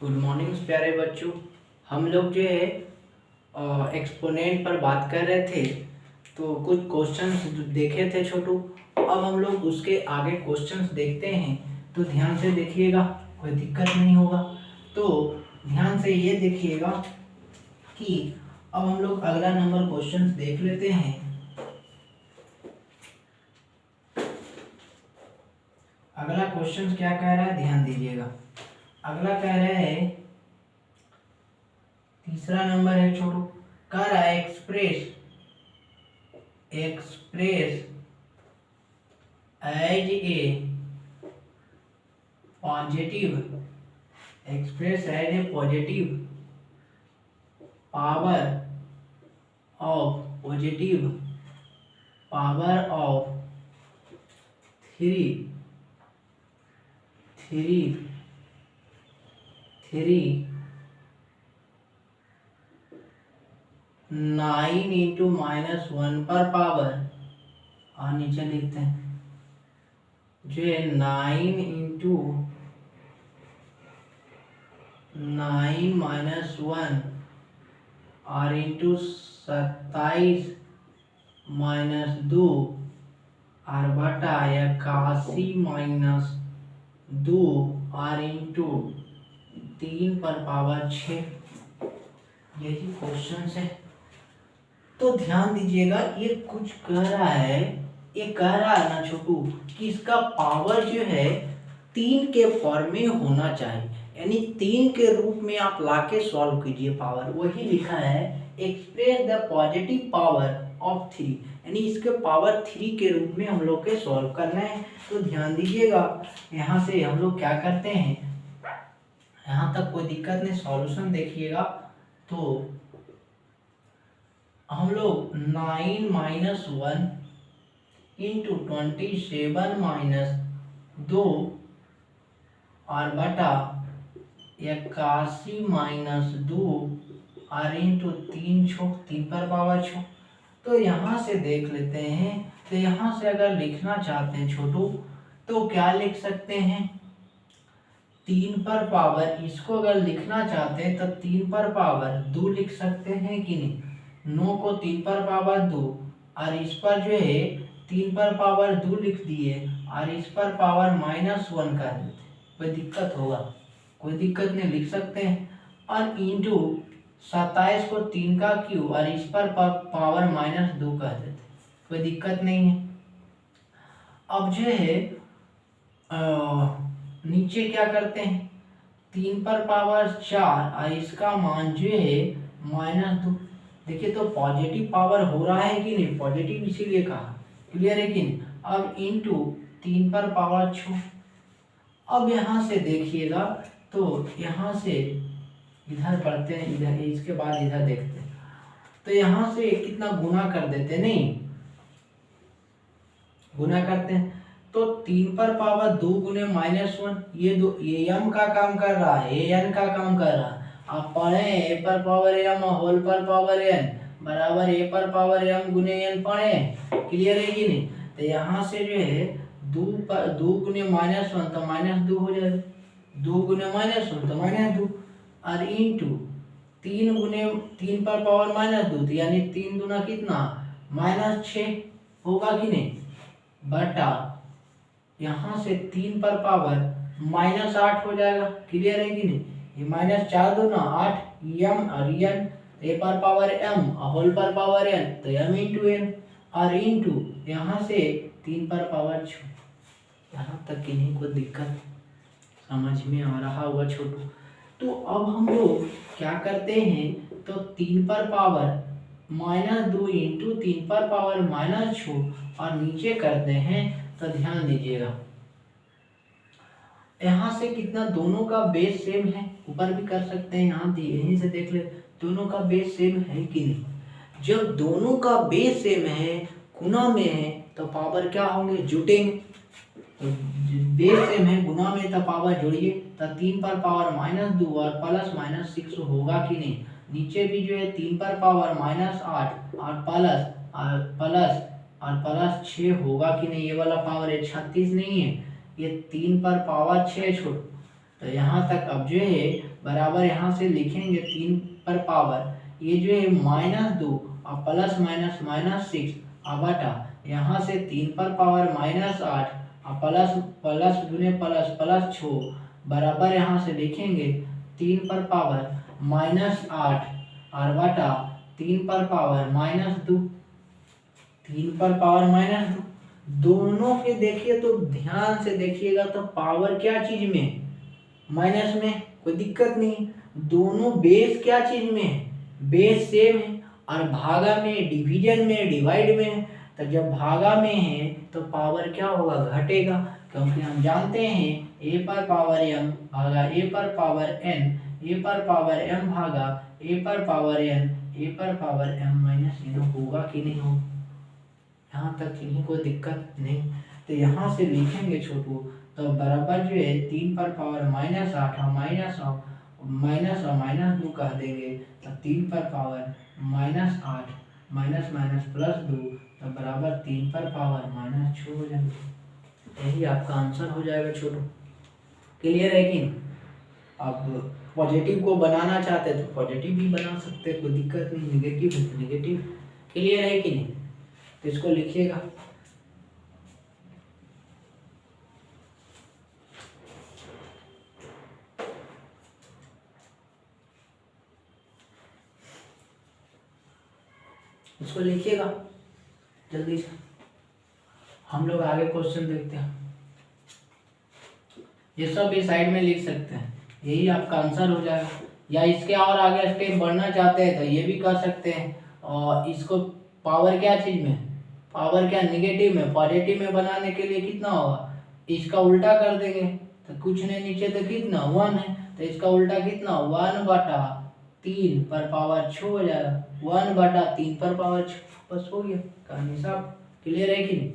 Good morning प्यारे बच्चों। हम लोग जो है एक्सपोनेंट पर बात कर रहे थे, तो कुछ क्वेश्चंस देखे थे छोटू। अब हम लोग उसके आगे क्वेश्चंस देखते हैं, तो ध्यान से देखिएगा, कोई दिक्कत नहीं होगा। तो ध्यान से ये देखिएगा कि अब हम लोग अगला नंबर क्वेश्चंस देख लेते हैं। अगला क्वेश्चन क्या कह रहा है, ध्यान दीजिएगा। अगला कह रहा है, तीसरा नंबर है छोटू, कह रहा है express as a positive power of 9 into -1 पर पावर, और नीचे लिखते हैं जो 9 into 9 - 1 और इंटू 27 - 2 और बटा 81 - 2 और इंटू 3 पर पावर 6। यही क्वेश्चन है। तो ध्यान दीजिएगा, ये कुछ कह रहा है, ये कह रहा है ना छोटू कि इसका पावर जो है 3 के फॉर्म में होना चाहिए, यानी 3 के रूप में आप लाके सॉल्व कीजिए पावर। वही लिखा है express the positive power of 3, यानी इसके पावर 3 के रूप में हम लोग के सॉल्व करना है। तो ध्यान दीजिएगा, यहाँ से हम लोग क्या करते हैं, यहाँ तक कोई दिक्कत नहीं, सॉल्यूशन देखिएगा। तो हम लोग 9 - 1 इंटू 27 - 2 और बटा 81 - 2 और इंटू 3 पर पावर 6। तो यहाँ से देख लेते हैं, तो यहाँ से अगर लिखना चाहते हैं छोटू, तो क्या लिख सकते हैं, 3 पर पावर, इसको अगर लिखना चाहते हैं तो 3 पर पावर 2 लिख सकते हैं कि नहीं। 9 को 3 पर पावर 2 और इस पर जो है 3 पर पावर 2 लिख दिए और इस पर पावर -1 कर देते, कोई दिक्कत होगा? कोई दिक्कत नहीं, लिख सकते हैं। और इंटू 27 को 3 का क्यूब और इस पर पावर -2 कर देते, कोई दिक्कत नहीं है। अब जो है नीचे क्या करते हैं, 3 पर पावर 4 और इसका मान जो है -2। देखिए तो पॉजिटिव पावर हो रहा है कि नहीं, पॉजिटिव इसीलिए कहा, क्लियर है कि नहीं। अब इंटू 3 पर पावर 6। अब यहाँ से देखिएगा, तो यहाँ से इधर पढ़ते हैं, इधर, इसके बाद इधर देखते हैं। तो यहाँ से कितना गुना कर देते, नहीं गुना करते हैं, तो 3 पर पावर 2 गुने -1, ये m का काम कर रहा है, ये n का काम कर रहा है। आप पढ़े a पर पावर m होल पर पावर n बराबर a पर पावर m गुने n पढ़े, क्लियर है कि नहीं। तो यहाँ से जो है 2 गुने -1 तो -2 हो जाएगा, 2 गुने -1 तो -2 और इंटू 3 पर पावर -2, तो यानी 3 दूना कितना -6 होगा कि नहीं, बटा यहाँ से 3 पर पावर -8 हो जाएगा, क्लियर है कि नहीं। ये -4 दूना 8 m और n, a पर पावर m होल पर पावर n, तो m इंटू n और इंटू यहाँ से 3 पर पावर 6। यहाँ तक की नहीं कोई दिक्कत, समझ में आ रहा होगा छोटू। तो अब हम लोग क्या करते हैं, तो 3 पर पावर -2 इंटू 3 पर पावर -6 और नीचे करते हैं। तो ध्यान दीजिएगा, यहाँ से कितना, दोनों का बेस सेम है, ऊपर भी कर सकते हैं, यहाँ यहीं से देख ले, दोनों का बेस सेम है कि नहीं। जब दोनों का बेस सेम है, गुना में है, तो पावर क्या होंगे, जुटेंगे। तो बेस सेम है, गुना में, तो पावर जोड़िए, तो 3 पर पावर -2 और प्लस -6 होगा कि नहीं। नीचे भी जो है 3 पर पावर -8 और प्लस 6 होगा कि नहीं। ये वाला पावर है 36 नहीं है, ये 3 पर पावर 6 छोड़। तो यहाँ तक अब जो है बराबर यहाँ से लिखेंगे 3 पर पावर ये जो है -2 और प्लस माइनस -6 और बटा यहाँ से 3 पर पावर -8 और प्लस प्लस गुने प्लस प्लस 6 बराबर यहाँ से लिखेंगे 3 पर पावर -8 और बटा 3 पर पावर -2 3 पर पावर -2 दोनों के देखिए तो ध्यान से देखिएगा तो पावर क्या चीज में माइनस में, कोई दिक्कत नहीं। दोनों बेस क्या चीज में, बेस सेम है और भागा में डिवीजन में डिवाइड में है। तो जब भागा में है तो पावर क्या होगा, घटेगा, क्योंकि हम जानते हैं a पर पावर m भागा a पर पावर n, a पर पावर m भागा a पर पावर n, a पर पावर m माइनस n होगा कि नहीं होगा। यहाँ तक किन्हीं को दिक्कत नहीं। तो यहाँ से लिखेंगे छोटू तो बराबर जो है 3 पर पावर -8 और -2 कह देंगे तो 3 पर पावर -8 माइनस माइनस +2 तो बराबर 3 पर पावर -6 हो जाएगा। यही आपका आंसर हो जाएगा छोटू। क्लियर है कि नहीं? अब पॉजिटिव को बनाना चाहते तो पॉजिटिव भी बना सकते हैं, कोई दिक्कत नहीं। नेगेटिव है तो नेगेटिव। क्लियर है कि नहीं? तो इसको लिखिएगा इसको लिखिएगा जल्दी से। हम लोग आगे क्वेश्चन देखते हैं। ये सब इस साइड में लिख सकते हैं, यही आपका आंसर हो जाएगा। या इसके और आगे स्टेप बढ़ना चाहते हैं तो ये भी कर सकते हैं। और इसको पावर क्या चीज में, पावर क्या नेगेटिव में, पॉजिटिव में बनाने के लिए कितना होगा, इसका उल्टा कर देंगे तो कुछ नहीं, नीचे तो कितना 1 है तो इसका उल्टा कितना 1/3 पर पावर 6 हो जाएगा। 1/3 पर पावर 6, बस हो गया कहानी साहब। क्लियर है कि नहीं?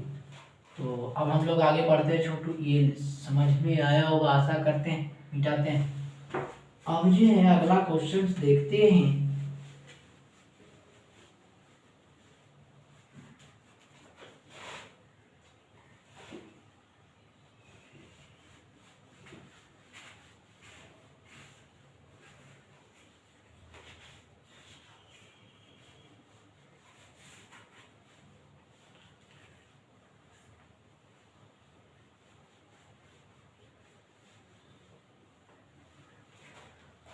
तो अब हम लोग आगे बढ़ते हैं छोटू। ये समझ में आया होगा आशा करते हैं, मिटाते हैं। अब जो है अगला क्वेश्चन देखते हैं।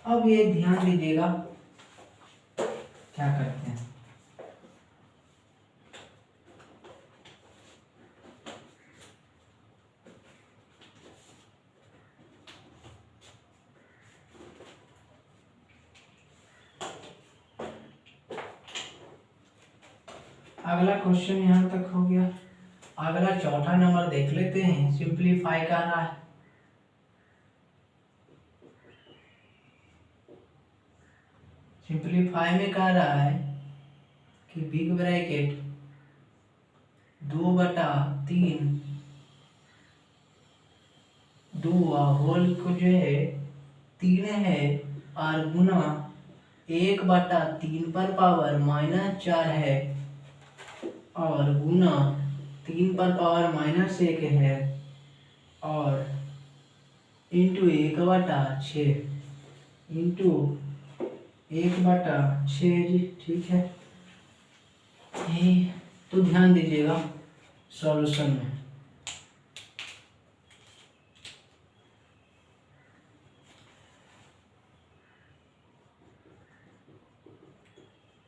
अब ये ध्यान दीजिएगा क्या करते हैं। अगला क्वेश्चन यहाँ तक हो गया। अगला चौथा नंबर देख लेते हैं। सिंप्लीफाई कर रहा है। सिंप्लीफाई में कह रहा है कि बिग ब्रैकेट 2/3 2 होल को जो है 3 है और गुना 1/3 पर पावर -4 है और गुना 3 पर पावर -1 है और इंटू 1/6 इंटू 1/6 जी, ठीक है। तो ध्यान दीजिएगा सॉल्यूशन में।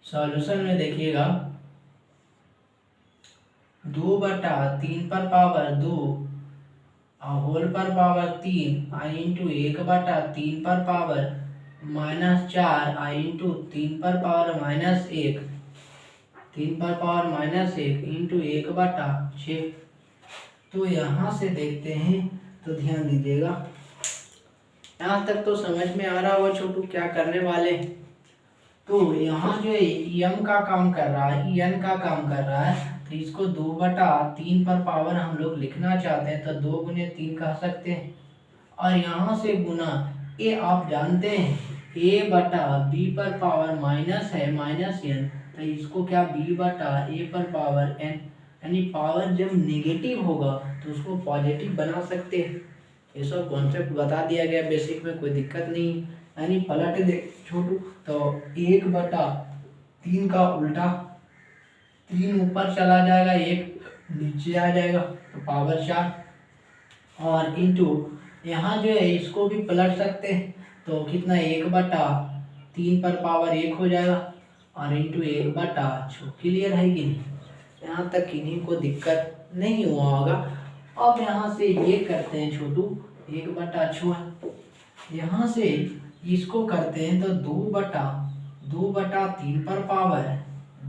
सॉल्यूशन में देखिएगा 2/3 पर पावर 2 और होल पर पावर 3 और इंटू 1/3 पर पावर -4 और इंटू 3 पर पावर -1 3 पर पावर -1 इंटू 1/6। तो यहाँ से देखते हैं तो ध्यान दीजिएगा। यहाँ तक तो समझ में आ रहा होगा छोटू क्या करने वाले। तो यहाँ जो है एम का काम कर रहा है, एन का काम कर रहा है, तो इसको 2/3 पर पावर हम लोग लिखना चाहते हैं तो 2 गुने 3 कह सकते हैं। और यहाँ से गुना ये आप जानते हैं a/b पर पावर माइनस है -n, तो इसको क्या b/a पर पावर n, यानी पावर जब नेगेटिव होगा तो उसको पॉजिटिव बना सकते हैं। ये सब कॉन्सेप्ट बता दिया गया बेसिक में, कोई दिक्कत नहीं। यानी पलट दे छोटू तो 1/3 का उल्टा, 3 ऊपर चला जाएगा, 1 नीचे आ जाएगा तो पावर 4, और इंटू यहाँ जो है इसको भी पलट सकते हैं तो कितना 1/3 पर पावर 1 हो जाएगा और इंटू 1/6। क्लियर है कि नहीं? यहाँ तक किन्हीं को दिक्कत नहीं हुआ होगा। अब यहाँ से ये करते हैं छोटू 1/6, यहाँ से इसको करते हैं तो 2/3 पर पावर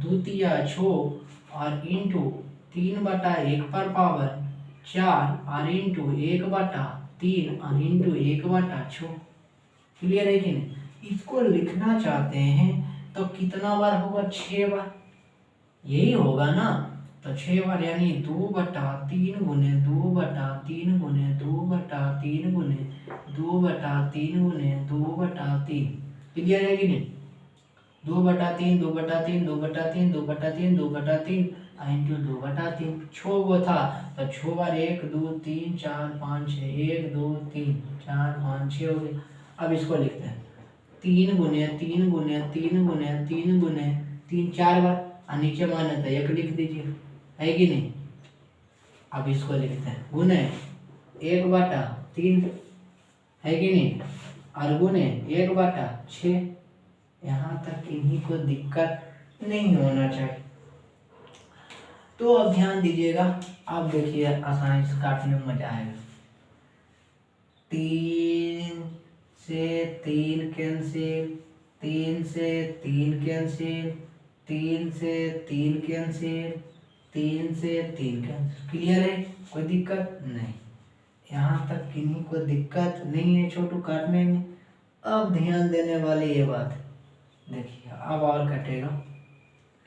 2 तिया 6 और इंटू 3/1 पर पावर 4 और इंटू 1/3 और इंटू 1/6। क्लियर है कि नहीं? इसको लिखना चाहते हैं तो कितना बार होगा? 6 बार, यही होगा ना। तो 6 बार यानी 2/3 गुने 2/3 गुने 2/3 गुने 2/3 गुने 2/3। क्लियर है कि नहीं? 2/3 2/3 2/3 2/3 2/3 इंटू 2/3। 6 वो था तो 6 बार 1 2 3 4 5 6, 1 2 3 4 5 6 हो गए। अब इसको लिखते हैं 3 गुने 3 गुने 3 गुने 3 गुने 3 4 बार, और नीचे माना था 1 लिख दीजिए, है कि नहीं? अब इसको लिखते हैं गुने 1/3, है कि नहीं, और गुने 1/6। यहाँ तक इन्हीं को दिक्कत नहीं होना चाहिए। तो अब ध्यान दीजिएगा, अब देखिए आसानी से काटने में मजा आएगा। 3 से 3 कैंसिल, 3 से 3 कैंसिल, 3 से 3 कैंसिल, 3 से 3 कैंसिल। क्लियर है? कोई दिक्कत नहीं, यहाँ तक किन्हीं को दिक्कत नहीं है छोटू काटने में। अब ध्यान देने वाली ये बात देखिए, अब और कटेगा,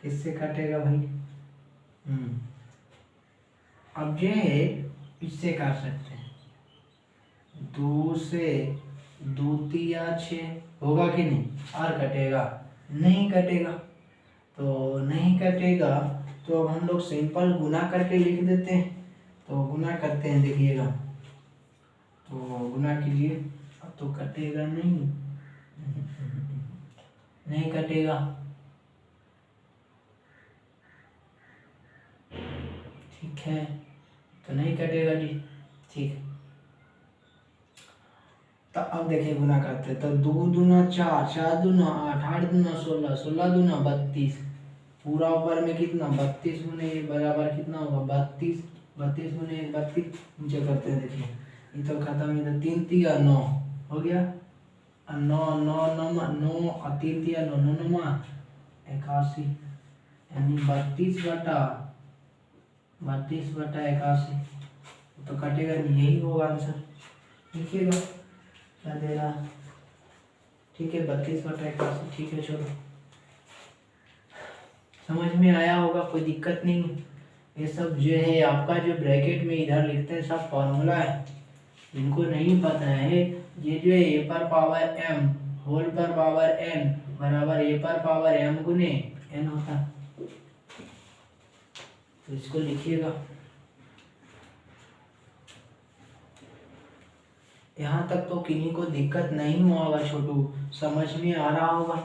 किससे कटेगा भाई? अब जो है इससे काट सकते हैं, 2 से 2 तिया 6 होगा कि नहीं? और कटेगा? नहीं कटेगा। तो नहीं कटेगा तो अब हम लोग सिंपल गुना करके लिख देते हैं। तो गुना करते हैं, देखिएगा, तो गुना कीजिए। अब तो कटेगा नहीं, नहीं कटेगा, ठीक है, तो नहीं कटेगा जी, ठीक है। तो अब देखिए गुना करते हैं, तो 2 दूना 4, 4 दूना 8, 8 दूना 16, 16 दूना 32, पूरा ऊपर में कितना 32 गुने बराबर कितना होगा 32, 32 गुने 32, नीचे करते हैं, देखिए ये तो खत्म, ये तो 3 तिया 9 हो गया, 9 9 9 9 और 3 तिया 9 9 9 81, यानी 32/81, तो कटेगा नहीं, यही होगा आंसर। लिखिएगा क्या दे रहा, ठीक है 32/81, ठीक है। चलो समझ में आया होगा, कोई दिक्कत नहीं। ये सब जो है आपका जो ब्रैकेट में इधर लिखते हैं सब फॉर्मूला है, इनको नहीं पता है, ये जो है ए पर पावर m होल पर पावर n बराबर ए पर पावर m गुने n होता है। तो इसको लिखिएगा, यहाँ तक तो किन्हीं को दिक्कत नहीं हुआ होगा छोटू, समझ में आ रहा होगा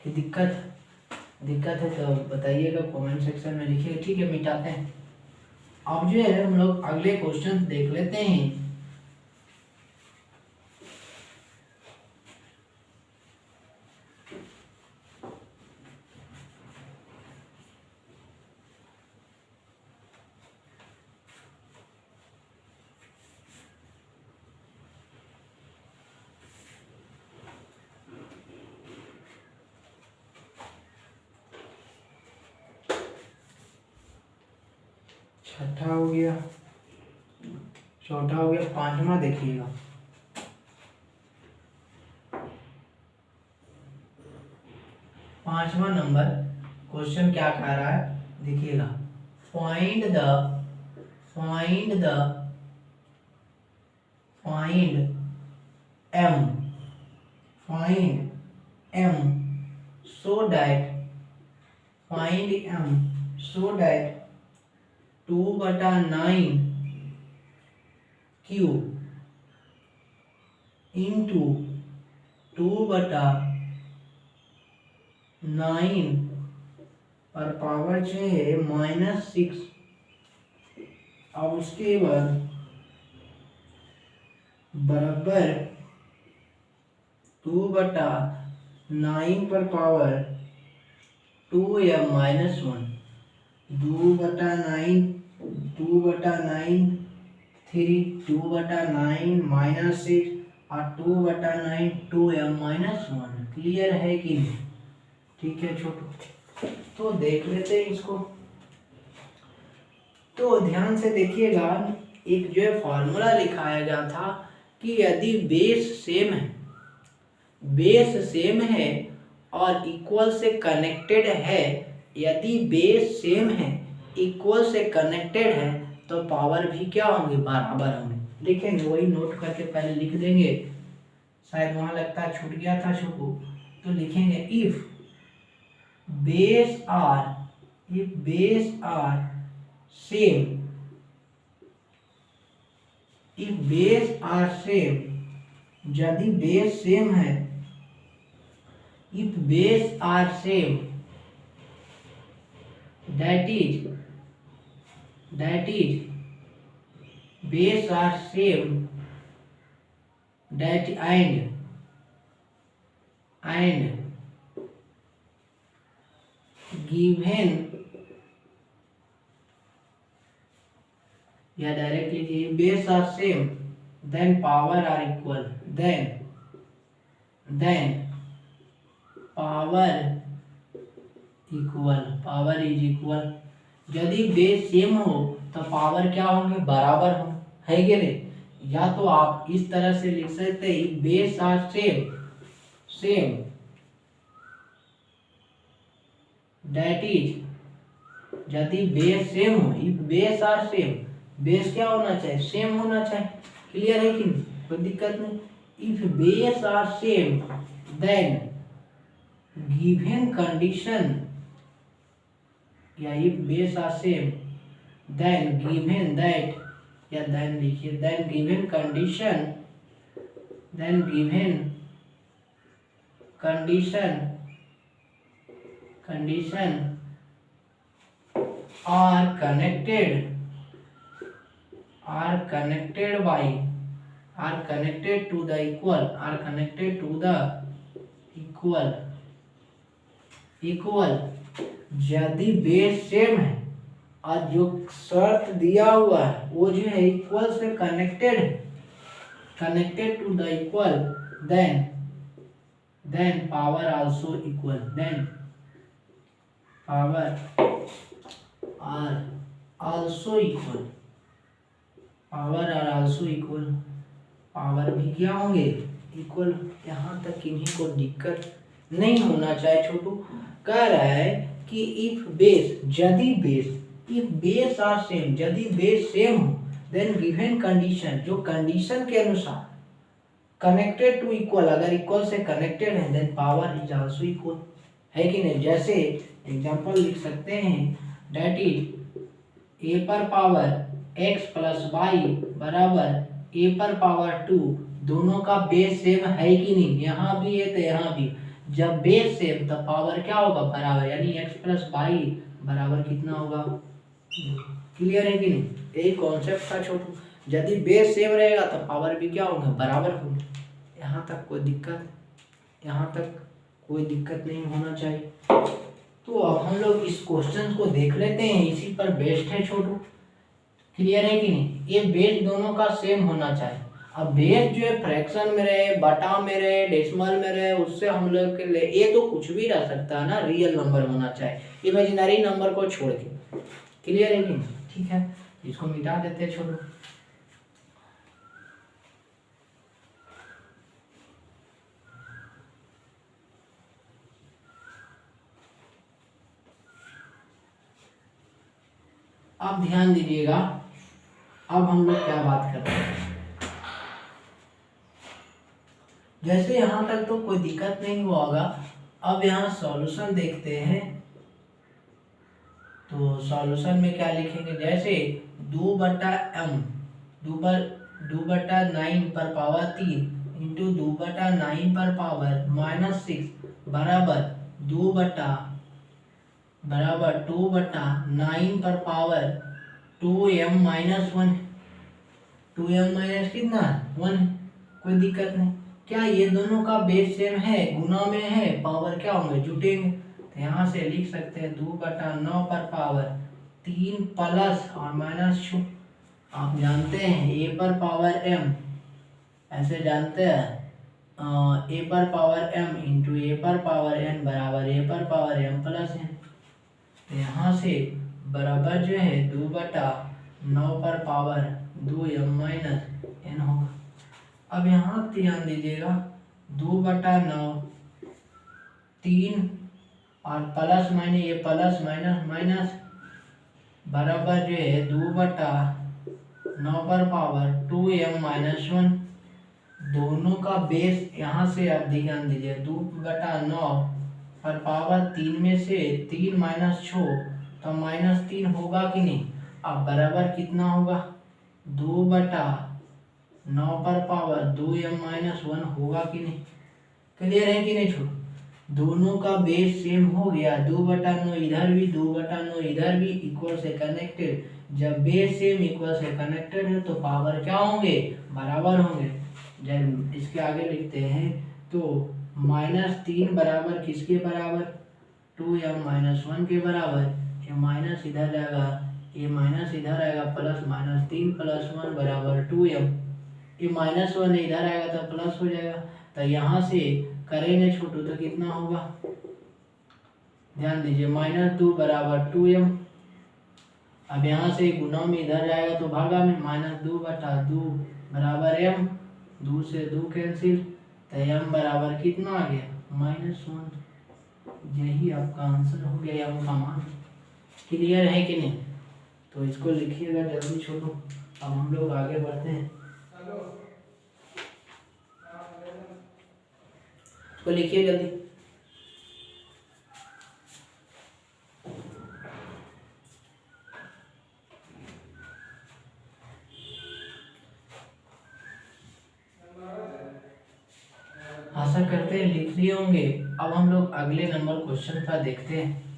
कि दिक्कत है तो बताइएगा, कमेंट सेक्शन में लिखिएगा, ठीक है। मिटाते हैं, अब जो है हम लोग अगले क्वेश्चन देख लेते हैं। छठा हो गया, चौथा हो गया, पांचवा देखिएगा, पांचवा नंबर क्वेश्चन क्या कह रहा है देखिएगा, find m so that 2/9 cube into 2/9 पर पावर जो है -6। अब उसके बाद बराबर 2/9 पर पावर 2 या -1। 2/9 2/9 3 2/9 -6 और 2/9 2m-1। क्लियर है कि नहीं? ठीक है छोटू, तो देख लेते हैं इसको। तो ध्यान से देखिएगा, एक जो है फॉर्मूला लिखाया गया था कि यदि बेस सेम है और इक्वल से कनेक्टेड है, यदि बेस सेम है इक्वल से कनेक्टेड है तो पावर भी क्या होंगे, बराबर होंगे। लिखेंगे, वही नोट करके पहले लिख देंगे, शायद वहां लगता है छूट गया था छोटू। तो लिखेंगे if base are same, if base are same, यदि बेस सेम है, if base are same, that is base are same, that and given, या directly base are same then power are equal, then power is equal। यदि base same हो तो power क्या होंगे, बराबर हो, है कि नहीं? या तो आप इस तरह से लिख सकते हैं base are same that is, यदि बेस सेम हो, if base are same, base क्या होना चाहिए, सेम होना चाहिए। क्लियर है कि नहीं? कोई दिक्कत नहीं। If base are same then given condition, या if base are same then given that, या देन लिखिए then given condition are connected to the equal, यदि बेस सेम है और जो शर्त दिया हुआ है वो जो है इक्वल से connected to the equal, then power also equal, power are also equal, power भी क्या होंगे, इक्वल। यहाँ तक इन्हीं को दिक्कत नहीं होना चाहिए छोटू। कह रहा है कि इफ बेस आर सेम, यदि बेस सेम हो देन गिवन कंडीशन, जो कंडीशन के अनुसार कनेक्टेड टू इक्वल, अगर इक्वल से कनेक्टेड है then power is also equal, है कि नहीं? जैसे एग्जांपल लिख सकते हैं दैट इज a पर पावर x प्लस y बराबर a पर पावर 2, दोनों का बेस सेम है कि नहीं? यहाँ भी है तो यहाँ भी, जब बेस सेम तो पावर क्या होगा, बराबर, यानी x प्लस वाई बराबर कितना होगा। क्लियर है कि नहीं? यही कॉन्सेप्ट था छोटू। यदि बेस सेम रहेगा तो पावर भी क्या होगा, बराबर होगा। यहाँ तक कोई दिक्कत नहीं होना चाहिए। तो अब हम लोग इस क्वेश्चन को देख लेते हैं, इसी पर बेस्ड है छोटू। क्लियर है कि नहीं? ये बेस दोनों का सेम होना चाहिए। अब बेस जो है फ्रैक्शन में रहे, बटा में रहे, डेसिमल में रहे, उससे हम लोग के लिए ये तो कुछ भी रह सकता है ना, रियल नंबर होना चाहिए, इमेजिनरी नंबर को छोड़ के। क्लियर है कि नहीं? ठीक है, इसको मिटा देते हैं छोटू। अब ध्यान दीजिएगा, अब हम लोग क्या बात कर रहे हैं। जैसे यहाँ तक तो कोई दिक्कत नहीं हुआ होगा। अब यहाँ सॉल्यूशन देखते हैं, तो सॉल्यूशन में क्या लिखेंगे, जैसे 2/9 पर पावर 3 इंटू 2/9 पर पावर -6 बराबर 2/9 पर पावर 2m-1। 2m माइनस कितना 1, कोई दिक्कत नहीं। क्या ये दोनों का बेस सेम है, गुना में है, पावर क्या होंगे, जुटेंगे। तो यहाँ से लिख सकते हैं 2/9 पर पावर 3 प्लस और माइनस 2। आप जानते हैं a पर पावर m, ऐसे जानते हैं a पर पावर m इंटू a पर पावर n बराबर a पर पावर m प्लस n। तो यहाँ से बराबर जो है 2/9 पर पावर 2m माइनस n होगा। अब यहाँ ध्यान दीजिएगा 2/9 3 और प्लस माइनस, ये प्लस माइनस माइनस बराबर जो है 2/9 पर पावर 2m-1। दोनों का बेस यहाँ से आप ध्यान दीजिए 2/9 पर पावर 3 में से 3 माइनस 6 तो -3 होगा कि नहीं। अब बराबर कितना होगा 2/9 पर पावर 2m-1 होगा कि नहीं। क्लियर है कि नहीं छोटू। दोनों का बेस सेम हो गया, 2/9 इधर भी 2/9 इधर भी इक्वल से कनेक्टेड। जब बेस सेम इक्वल से कनेक्टेड है तो पावर क्या होंगे, बराबर होंगे। जब इसके आगे लिखते हैं तो -3 बराबर किसके बराबर 2m-1 के बराबर। ये माइनस इधर जाएगा, ये माइनस इधर आएगा, प्लस -3 + 1 बराबर 2m। ये -1 इधर आएगा तो प्लस हो जाएगा। तो यहाँ से करेंगे छोटू तो कितना होगा, ध्यान दीजिए -2 बराबर 2m। अब यहाँ से गुना में इधर जाएगा तो भागा में -2/2 बराबर m, 2 से 2 कैंसिल, तो m बराबर कितना आ गया -1। यही आपका आंसर हो गया, m का मान। क्लियर है कि नहीं। तो इसको लिखिएगा जल्दी छोटू। अब हम लोग आगे बढ़ते हैं। तो लिखिए जल्दी। आशा करते हैं लिख लिए होंगे। अब हम लोग अगले नंबर क्वेश्चन पर देखते हैं।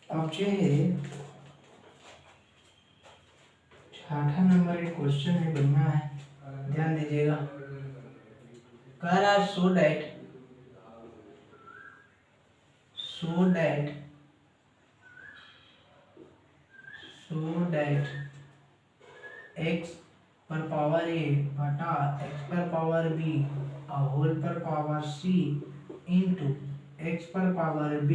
अब जो है 68 नंबर के क्वेश्चन है, बढ़िया है, ध्यान दीजिएगा। कह रहा है सो दैट x पर पावर a बटा x पर पावर b होल पर पावर c इंटू x पर पावर b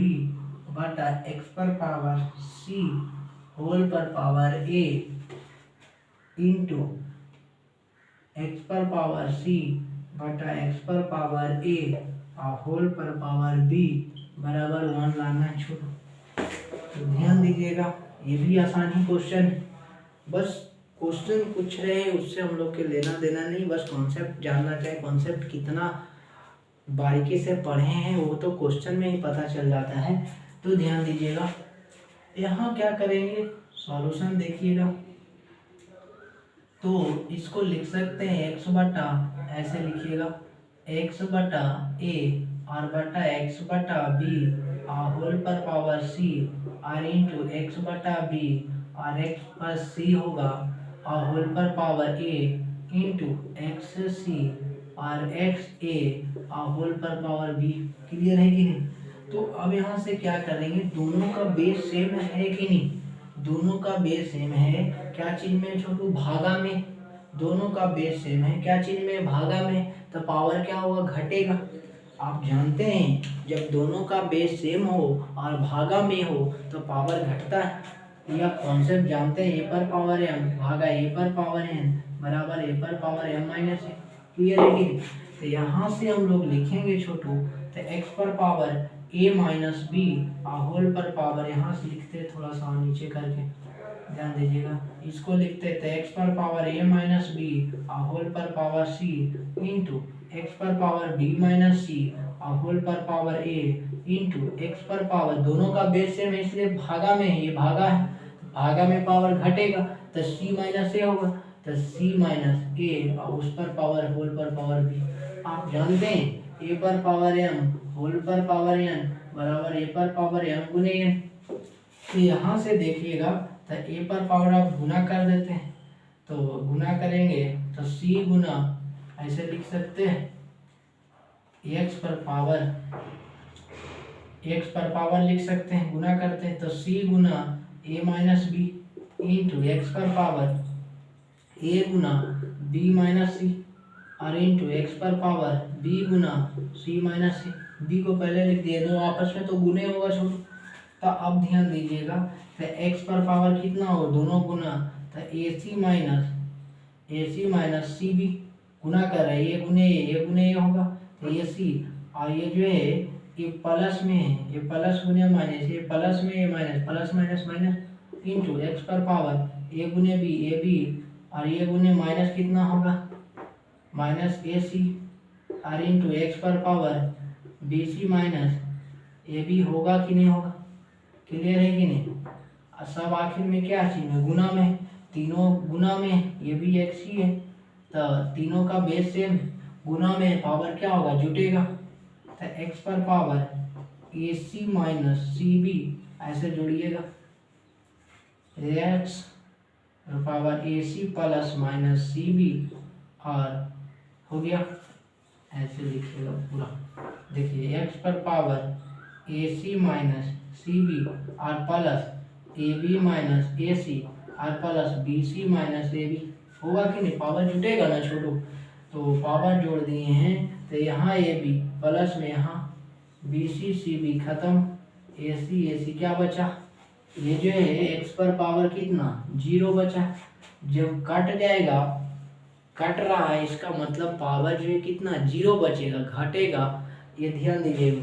बटा x पर पावर c होल पर पावर a इंटू x पर पावर c बटा x पर पावर a होल पर पावर b बराबर 1 लाना है छोटू। तो ध्यान दीजिएगा, ये भी आसान ही क्वेश्चन है। बस क्वेश्चन पूछ रहे हैं उससे हम लोग के लेना देना नहीं, बस कॉन्सेप्ट जानना चाहिए। कॉन्सेप्ट कितना बारीकी से पढ़े हैं वो तो क्वेश्चन में ही पता चल जाता है। तो ध्यान दीजिएगा, यहाँ क्या करेंगे, सॉल्यूशन देखिएगा। तो इसको लिख सकते हैं x बटा, ऐसे लिखिएगा x बटा a और बटा x बटा b होल पर पावर c और इंटू x बटा b और x पर c होगा और होल पर पावर a इंटू एक्स सी और एक्स ए और होल पर पावर b। क्लियर है कि नहीं। तो अब यहाँ से क्या करेंगे, दोनों का बेस सेम है कि नहीं, दोनों का बेस सेम है क्या चीज में छोटू, भागा में। दोनों का बेस सेम है क्या चीज में, भागा में। तो पावर क्या होगा, घटेगा। आप जानते हैं जब दोनों का बेस सेम हो और भागा में हो तो पावर घटता है। ये आप कॉन्सेप्ट जानते हैं, ए पर पावर एम भागा ए पर पावर एन बराबर ए पर पावर एम माइनस ए। क्लियर है कि? तो यहाँ से हम लोग लिखेंगे छोटू, तो एक्स पर पावर ए माइनस बी होल पर पावर, यहाँ से लिखते हैं थोड़ा सा नीचे करके, ध्यान दीजिएगा, इसको लिखते थे एक्स पर पावर ए माइनस बी होल पर पावर सी इंटू एक्स पर पावर बी माइनस सी होल पर पावर ए इंटू एक्स पर पावर, दोनों का बेस सेम है इसलिए भागा में है, ये भागा है, भागा में पावर घटेगा तो सी माइनस ए होगा, तो सी माइनस ए और उस पर पावर होल पर पावर बी। आप जानते हैं ए पर पावर एम होल पर पावर एन बराबर ए पर पावर एम गुने एन। तो यहाँ से देखिएगा तो ए पर पावर आप गुना कर देते हैं, तो गुना करेंगे तो सी गुना ऐसे लिख सकते हैं एक्स पर पावर लिख सकते हैं, गुना करते हैं तो सी गुना ए माइनस बी इंटू एक्स पर पावर ए गुना बी माइनस सी और इंटू एक्स पर पावर बी गुना सी माइनस सी। बी को पहले लिख दिए, दो आपस में तो गुने होगा छोटू। तो अब ध्यान दीजिएगा तो एक्स पर पावर कितना हो, दोनों गुना, तो ए सी माइनस सी बी गुना कर रहे हैं, ये गुने ये होगा, तो ये सी और ये जो है ये प्लस में है, ये प्लस गुने माइनस, ये प्लस में ये minus, plus minus minus into x पर पावर ए गुने बी ए बी और ये गुने माइनस कितना होगा माइनस ए सी और इंटू एक्स पर power b C minus A B होगा कि नहीं होगा? क्लियर है कि नहीं? और सब आखिर में क्या चीज में गुना में, तीनों गुना में, ये भी एक्स ही है तो तीनों का बेस सेम, गुना में पावर क्या होगा जुटेगा, तो एक्स पर power A C minus C B ऐसे जोड़िएगा, एक्स पर power A C plus minus C B और हो गया, ऐसे लिखिएगा पूरा। देखिए एक्स पर power A C minus C B और प्लस ए बी माइनस ए सी और plus B C minus A B होगा कि नहीं? पावर जुटेगा ना छोटू? तो पावर जोड़ दिए हैं तो यहाँ ए बी प्लस में यहाँ बी सी बी खत्म, ए सी क्या बचा, ये जो है एक्स पर पावर कितना 0 बचा। जब कट जाएगा, कट रहा है इसका मतलब पावर जो है कितना 0 बचेगा, घटेगा। ये ध्यान दीजिएगा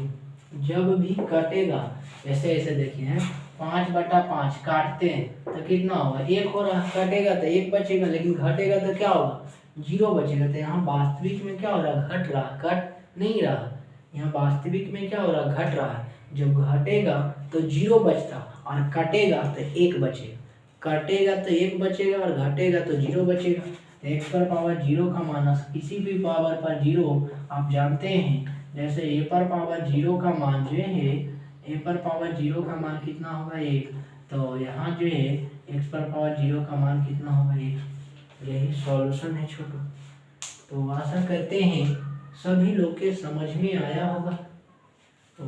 जब भी कटेगा, ऐसे ऐसे देखिए हैं 5/5 काटते हैं तो कितना होगा 1 हो रहा, कटेगा तो 1 बचेगा, लेकिन घटेगा तो क्या होगा 0 बचेगा। तो यहाँ वास्तविक में क्या हो रहा, घट रहा, कट नहीं रहा, यहाँ वास्तविक में क्या हो रहा, घट रहा है। जब घटेगा तो 0 बचता और कटेगा तो 1 बचेगा, कटेगा तो 1 बचेगा और घटेगा तो 0 बचेगा। तो एक्स पर पावर 0 का मान किसी भी पावर पर 0 आप जानते हैं, जैसे ए पर पावर 0 का मान जो है, ए पर पावर 0 का मान कितना होगा 1, तो यहाँ जो है एक्स पर पावर 0 का मान कितना होगा 1। यही सॉल्यूशन है छोटू। तो आशा करते हैं सभी लोग के समझ में आया होगा। तो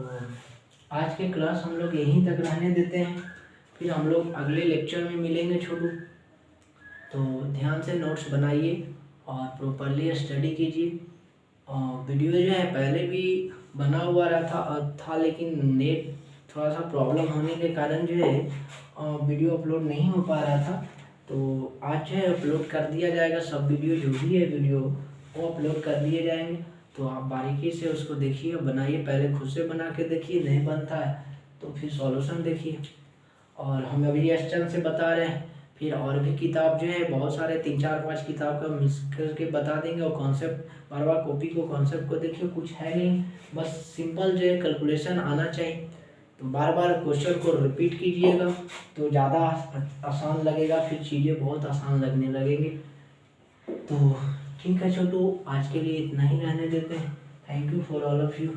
आज के क्लास हम लोग यहीं तक रहने देते हैं, फिर हम लोग अगले लेक्चर में मिलेंगे छोटू। तो ध्यान से नोट्स बनाइए और प्रॉपरली स्टडी कीजिए। और वीडियो जो है पहले भी बना हुआ रहा था लेकिन नेट थोड़ा सा प्रॉब्लम होने के कारण जो है वीडियो अपलोड नहीं हो पा रहा था। तो आज जो है अपलोड कर दिया जाएगा, सब वीडियो जो भी है वीडियो वो अपलोड कर दिए जाएंगे। तो आप बारीकी से उसको देखिए, बनाइए, पहले खुद से बना के देखिए, नहीं बनता है तो फिर सॉल्यूशन देखिए। और हम अभी एस्टन से बता रहे हैं, फिर और भी किताब जो है बहुत सारे 3 4 5 किताब का मिस करके बता देंगे। और कॉन्सेप्ट बार बार कॉपी को कॉन्सेप्ट को देखिए, कुछ है नहीं, बस सिंपल जो है कैलकुलेशन आना चाहिए। तो बार बार क्वेश्चन को रिपीट कीजिएगा तो ज़्यादा आसान लगेगा, फिर चीज़ें बहुत आसान लगने लगेंगी। तो ठीक है छोटू, आज के लिए इतना ही रहने देते हैं। Thank you for all of you.